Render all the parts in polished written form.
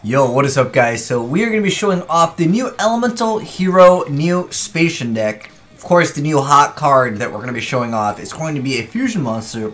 Yo, what is up guys? So we are going to be showing off the new Elemental Hero neo-spacian deck. Of course, the new hot card that we're going to be showing off is going to be a fusion monster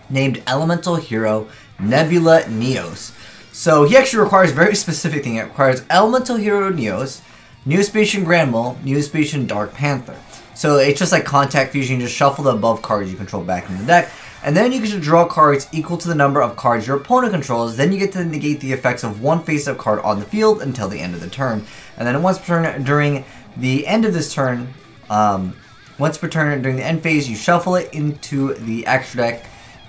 named Elemental Hero Nebula Neos. So he actually requires a very specific thing. It requires Elemental Hero Neos, neo-spacian Grand Mole, neo-spacian Dark Panther. So it's just like contact fusion. You just shuffle the above cards you control back in the deck. And then you get to draw cards equal to the number of cards your opponent controls. Then you get to negate the effects of one face-up card on the field until the end of the turn. And then once per turn during the end of this turn, once per turn during the end phase, you shuffle it into the extra deck.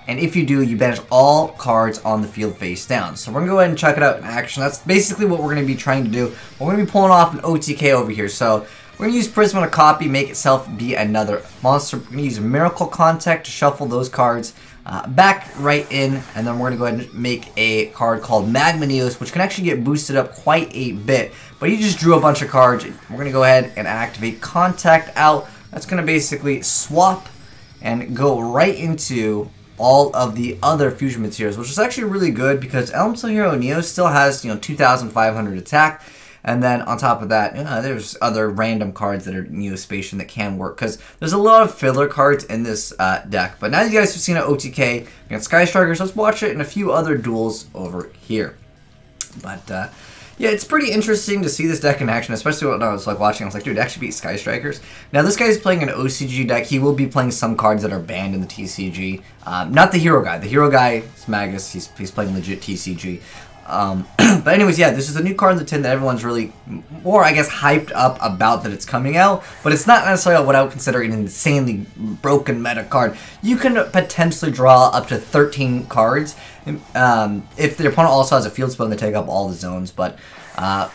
And if you do, you banish all cards on the field face down. So we're going to go ahead and check it out in action. That's basically what we're going to be trying to do. We're going to be pulling off an OTK over here. So we're going to use Prisma to copy, make itself be another monster. We're going to use Miracle Contact to shuffle those cards back right in. And then we're going to go ahead and make a card called Magma Neos, which can actually get boosted up quite a bit. But you just drew a bunch of cards. We're going to go ahead and activate Contact out. That's going to basically swap and go right into all of the other fusion materials, which is actually really good because Elemental Hero Neo still has, 2,500 attack. And then on top of that, there's other random cards that are neo-spacian that can work because there's a lot of filler cards in this deck. But now you guys have seen an OTK against Sky Strikers, let's watch it in a few other duels over here. But yeah, it's pretty interesting to see this deck in action, especially when I was watching. I was like, dude, it actually beat Sky Strikers. Now this guy's playing an OCG deck. He will be playing some cards that are banned in the TCG. Not the hero guy. The hero guy is Magus. He's playing legit TCG. But anyways, yeah, this is a new card in the tin that everyone's really more, I guess, hyped up about that it's coming out. But it's not necessarily what I would consider an insanely broken meta card. You can potentially draw up to 13 cards if the opponent also has a field spell to take up all the zones. But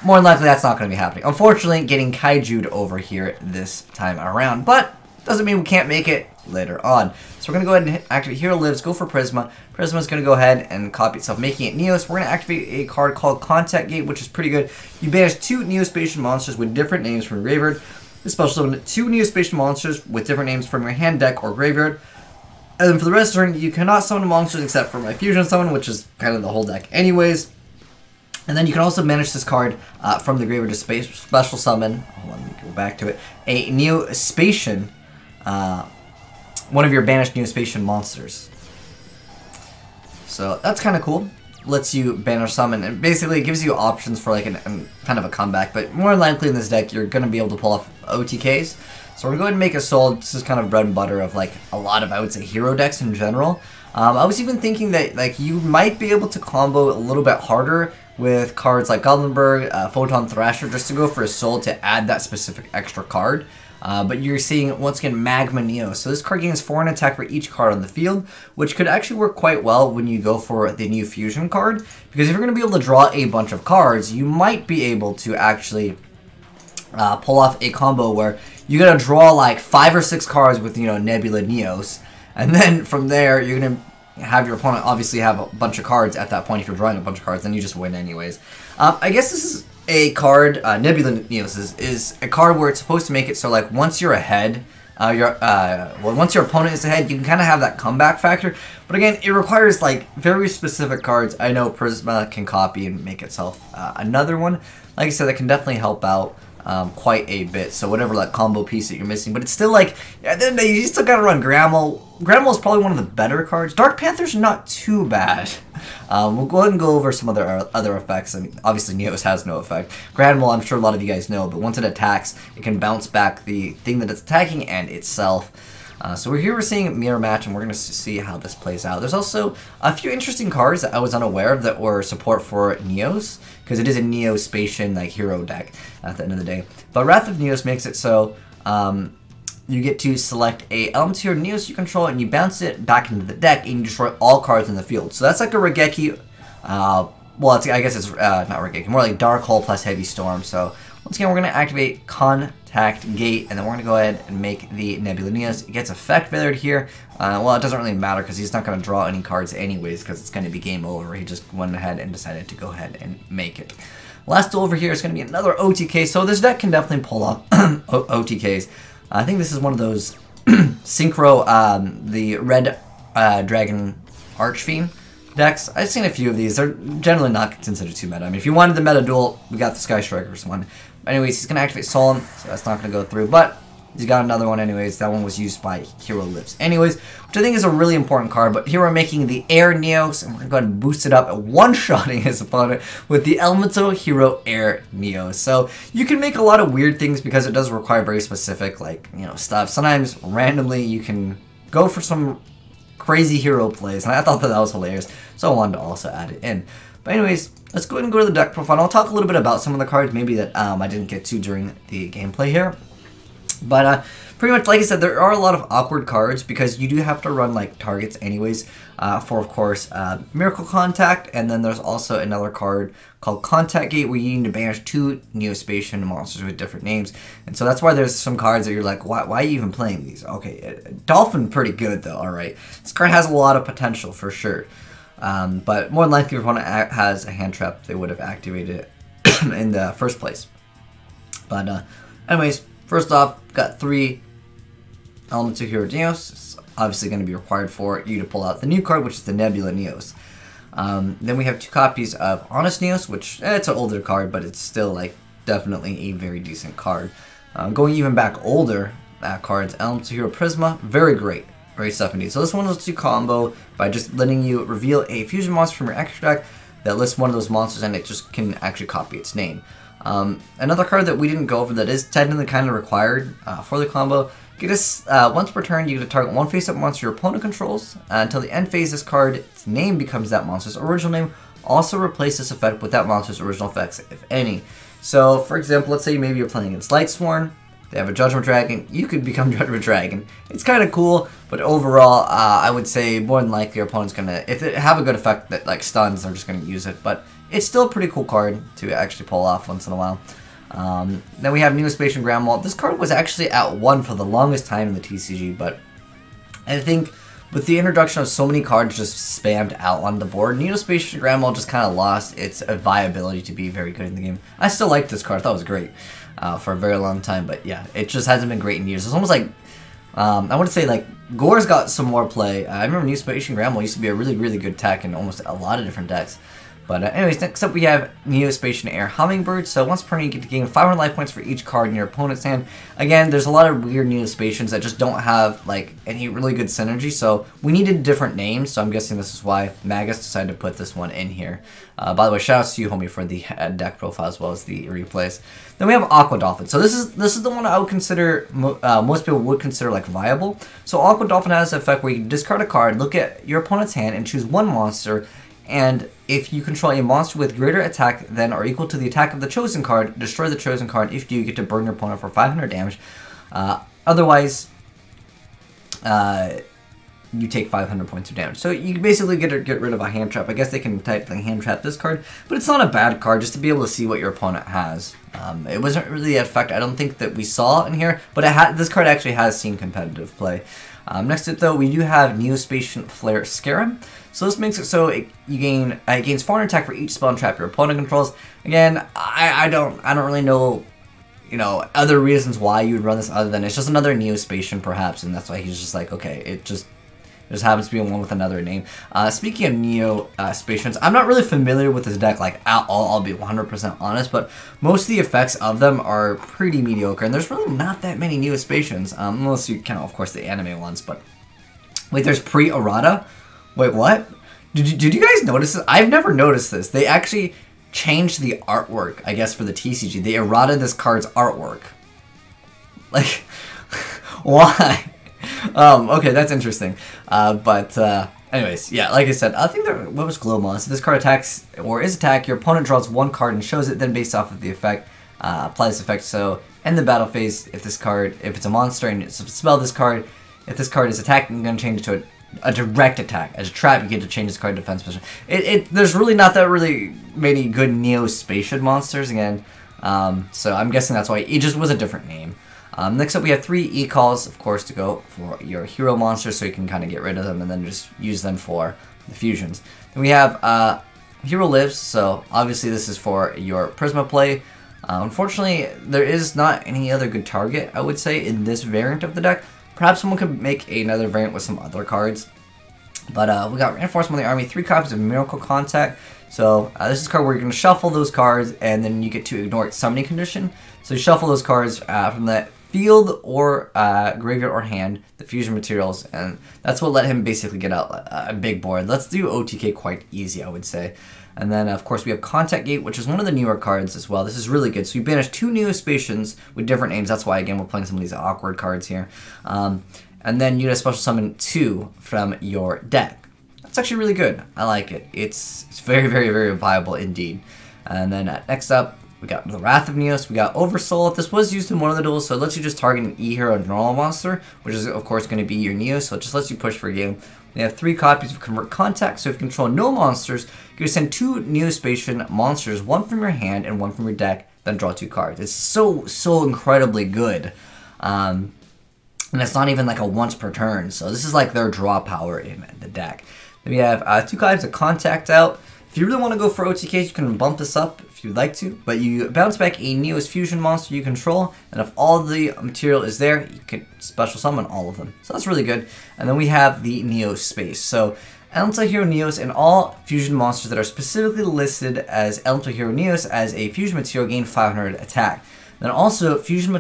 more than likely, that's not going to be happening. Unfortunately, getting Kaiju'd over here this time around. But doesn't mean we can't make it later on. So we're going to go ahead and activate Hero Lives, go for Prisma. Prisma is going to go ahead and copy itself, making it Neos. We're going to activate a card called Contact Gate, which is pretty good. You banish 2 neo-spacian monsters with different names from your graveyard. This special summon 2 neo-spacian monsters with different names from your hand, deck, or graveyard. And then for the rest of the turn, you cannot summon monsters except for my fusion summon, which is kind of the whole deck anyways. And then you can also banish this card from the graveyard to special summon. Hold on, let me go back to it. A neo-spacian, one of your banished neo-spacian monsters. So that's kind of cool. Lets you banish summon, and basically it gives you options for like kind of a comeback. But more likely in this deck, you're going to be able to pull off OTKs. So we're going to go ahead and make a soul. This is kind of bread and butter of like a lot of, I would say, hero decks in general. I was even thinking that like you might be able to combo a little bit harder with cards like Goblinberg, Photon Thrasher, just to go for a soul to add that specific extra card. But you're seeing, once again, Magma Neo. So this card gains 4 in attack for each card on the field, which could actually work quite well when you go for the new fusion card. Because if you're going to be able to draw a bunch of cards, you might be able to actually pull off a combo where you're going to draw like 5 or 6 cards with, Nebula Neos. And then from there, you're going to have your opponent obviously have a bunch of cards at that point. If you're drawing a bunch of cards, then you just win anyways. I guess this is a card, Nebula Neos is a card where it's supposed to make it so like once you're ahead, once your opponent is ahead, you can kind of have that comeback factor. But again, it requires like very specific cards. I know Prisma can copy and make itself another one. Like I said, that can definitely help out quite a bit. So whatever like combo piece that you're missing, but it's still like at the end of the day, you still gotta run Grand Mole. Grand Mole is probably one of the better cards. Dark Panther's not too bad. We'll go ahead and go over some other effects. I mean, obviously Neos has no effect. Grand Mole, I'm sure a lot of you guys know, but once it attacks, it can bounce back the thing that it's attacking and itself. So we're seeing Mirror Match, and we're going to see how this plays out. There's also a few interesting cards that I was unaware of that were support for Neos, because it is a neo-spacian like hero deck at the end of the day. But Wrath of Neos makes it so you get to select a Elemental Hero Neos you control, and you bounce it back into the deck, and you destroy all cards in the field. So that's like a Regeki. Well, I guess it's not Regeki, more like Dark Hole plus Heavy Storm. So once again, we're going to activate Contact Gate, and then we're going to go ahead and make the Nebula Neos. It gets effect failed here. Well, it doesn't really matter because he's not going to draw any cards anyways because it's going to be game over. He just went ahead and decided to go ahead and make it. Last duel over here is going to be another OTK, so this deck can definitely pull off OTKs. I think this is one of those Synchro, the Red Dragon Archfiend. decks. I've seen a few of these. They're generally not considered too meta. I mean, if you wanted the meta duel, we got the Sky Strikers one. Anyways, he's going to activate Solemn, so that's not going to go through. But he's got another one anyways. That one was used by Hero Lives. Anyways, which I think is a really important card. But here we're making the Air Neos, and we're going to boost it up and one-shotting his opponent with the Elemental Hero Air Neos. So you can make a lot of weird things because it does require very specific, like, you know, stuff. Sometimes randomly you can go for some crazy hero plays, and I thought that was hilarious, so I wanted to also add it in. But anyways, let's go ahead and go to the deck profile. I'll talk a little bit about some of the cards maybe that I didn't get to during the gameplay here. But pretty much, like I said, there are a lot of awkward cards because you do have to run like targets anyways for, of course, Miracle Contact, and then there's also another card called Contact Gate where you need to banish 2 neo-spacian monsters with different names. And so that's why there's some cards that you're like, why are you even playing these? Okay, Dolphin pretty good though, alright. This card has a lot of potential for sure. But more than likely, if your opponent has a hand trap, they would have activated it in the first place. But anyways, first off, got 3 Elemental Hero Neos. It's obviously going to be required for you to pull out the new card, which is the Nebula Neos. Then we have 2 copies of Honest Neos, which it's an older card, but it's still like definitely a very decent card. Going even back older, cards, Elemental Hero Prisma, very great. Great stuff indeed. So this one lets you combo by just letting you reveal a fusion monster from your extra deck that lists one of those monsters, and it just can actually copy its name. Another card that we didn't go over that is technically kind of required for the combo. Get us once per turn, you get to target one face-up monster your opponent controls. Until the end phase, this card's name becomes that monster's original name. Also replace this effect with that monster's original effects, if any. So, for example, let's say maybe you're playing against Lightsworn. They have a Judgment Dragon. You could become Judgment Dragon. It's kind of cool, but overall, I would say more than likely your opponent's gonna, if they have a good effect that like stuns, they're just gonna use it. But it's still a pretty cool card to actually pull off once in a while. Then we have neo-spacian Grandma. This card was actually at 1 for the longest time in the TCG, but I think with the introduction of so many cards just spammed out on the board, neo-spacian Grandma just kind of lost its viability to be very good in the game. I still like this card. I thought it was great for a very long time, but yeah, it just hasn't been great in years. It's almost like, I want to say like, Gore's got some more play. I remember neo-spacian Grandma used to be a really, really good tech in almost a lot of different decks. But anyways, next up we have neo-spacian Air Hummingbird. So once per turn you get to gain 500 life points for each card in your opponent's hand. Again, there's a lot of weird neo-spacians that just don't have like any really good synergy. So we needed different names. So I'm guessing this is why Magus decided to put this one in here. By the way, shout out to you, homie, for the deck profile as well as the replays. Then we have Aqua Dolphin. So this is the one I would consider most people would consider like viable. So Aqua Dolphin has an effect where you discard a card, look at your opponent's hand, and choose one monster. And if you control a monster with greater attack than or equal to the attack of the chosen card, destroy the chosen card. If you get to burn your opponent for 500 damage. Otherwise, you take 500 points of damage. So you basically get rid of a hand trap. I guess they can technically hand trap this card, but it's not a bad card just to be able to see what your opponent has. It wasn't really an effect I don't think that we saw in here, but this card actually has seen competitive play. Next up though, we do have neo-spacian Flare Scarab. So this makes it so it gains 400 attack for each spell and trap your opponent controls. Again, I don't really know, you know, other reasons why you would run this other than it's just another neo-spacian perhaps, and that's why he's just like, okay, it just happens to be one with another name. Speaking of neo-spacians, I'm not really familiar with this deck like at all, I'll be 100% honest, but most of the effects of them are pretty mediocre, and there's really not that many neo-spacians, unless you count, of course, the anime ones. But wait, there's pre-errata? Wait, what? Did you guys notice this? I've never noticed this. They actually changed the artwork, I guess, for the TCG. They errata this card's artwork. Like, why? Okay, that's interesting. Anyways, yeah, like I said, I think what was Glowmon? So this card attacks or is attacked, your opponent draws one card and shows it, then based off of the effect, apply this effect. So end the battle phase if it's a monster and it's a spell this card, if this card is attacked, I'm going to change it to a direct attack. As a trap, you get to change this card defense position. There's really not that really many good neo-spacian monsters again, so I'm guessing that's why it just was a different name. Next up we have 3 E-calls, of course, to go for your hero monsters, so you can kind of get rid of them and then just use them for the fusions. Then we have Hero Lives, so obviously this is for your Prisma play. Unfortunately, there is not any other good target, I would say, in this variant of the deck. Perhaps someone could make another variant with some other cards. But we got Reinforcement of the Army, 3 copies of Miracle Contact. So this is a card where you're going to shuffle those cards, and then you get to ignore its summoning condition. So you shuffle those cards from the field or graveyard or hand, the fusion materials, and that's what let him basically get out a big board. Let's do OTK quite easy, I would say. And then, of course, we have Contact Gate, which is one of the newer cards as well. This is really good. So we banished 2 neo-spacians with different names. That's why, again, we're playing some of these awkward cards here. And then you get a special summon 2 from your deck. It's actually really good. I like it. It's very, very, very viable indeed. And then next up, we got the Wrath of Neos. We got Oversoul. This was used in one of the duels, so it lets you just target an E-Hero normal monster, which is, of course, going to be your Neo, so it just lets you push for a game. We have 3 copies of Convert Contact, so if you control no monsters, you can send 2 neo-spacian monsters, 1 from your hand and 1 from your deck, then draw 2 cards. It's so incredibly good. And it's not even like a once per turn, so this is like their draw power in the deck. Then we have 2 copies of Contact out. If you really want to go for OTKs, you can bump this up if you'd like to, but you bounce back a Neos fusion monster you control, and if all the material is there, you can special summon all of them. So that's really good. And then we have the Neo Space. So Elemental Hero Neos and all fusion monsters that are specifically listed as Elemental Hero Neos as a fusion material gain 500 attack. Then also, fusion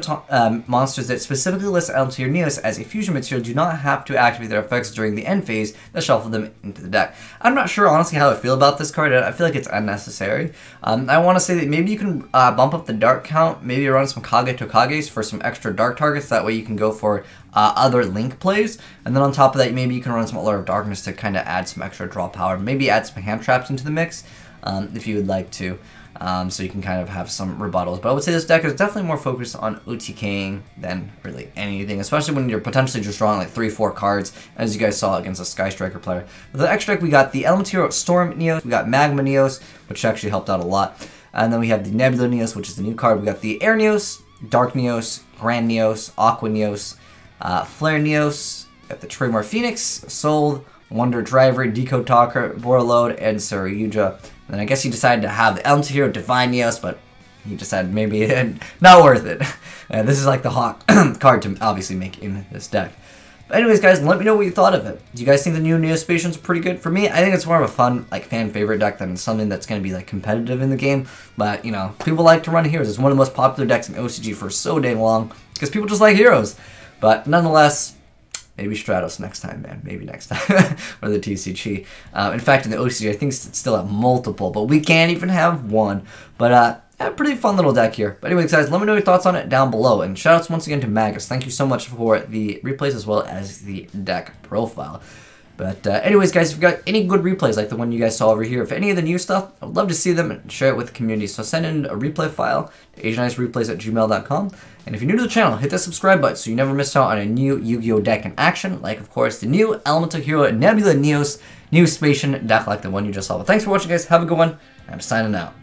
monsters that specifically list Elemental Hero Neos as a fusion material do not have to activate their effects during the end phase that shuffle them into the deck. I'm not sure, honestly, how I feel about this card. I feel like it's unnecessary. I want to say that maybe you can bump up the dark count, maybe run some Kage Tokages for some extra dark targets. That way you can go for other link plays. And then on top of that, maybe you can run some Allure of Darkness to kind of add some extra draw power. Maybe add some hand traps into the mix if you would like to. So you can kind of have some rebuttals. But I would say this deck is definitely more focused on OTKing than really anything, especially when you're potentially just drawing like 3-4 cards, as you guys saw against a Sky Striker player. With the extra deck, we got the Elemental Hero Storm Neos, we got Magma Neos, which actually helped out a lot. And then we have the Nebula Neos, which is the new card. We got the Air Neos, Dark Neos, Grand Neos, Aqua Neos, Flare Neos, we got the Tremor Phoenix, Soul, Wonder Driver, Decode Talker, Borreload, and Saryuja. And I guess he decided to have the Elemental Hero Divine Neos, but he decided maybe not worth it. This is like the hot card to obviously make in this deck. But anyways, guys, let me know what you thought of it. Do you guys think the new Neo-Spacian's pretty good? For me, I think it's more of a fun, like, fan favorite deck than something that's going to be, like, competitive in the game. But, you know, people like to run heroes. It's one of the most popular decks in OCG for so dang long because people just like heroes. But nonetheless, maybe Stratos next time, man. Maybe next time. Or the TCG. In fact, in the OCG, I think it's still at multiple, but we can't even have one. But, a pretty fun little deck here. But anyways, guys, let me know your thoughts on it down below. And shoutouts once again to Magus. Thank you so much for the replays as well as the deck profile. But anyways, guys, if you've got any good replays like the one you guys saw over here, if any of the new stuff, I would love to see them and share it with the community. So send in a replay file to AzneyesReplays@gmail.com. And if you're new to the channel, hit that subscribe button so you never miss out on a new Yu-Gi-Oh deck in action. Like, of course, the new Elemental Hero Nebula Neos Neo-Spacian deck like the one you just saw. But thanks for watching, guys. Have a good one. I'm signing out.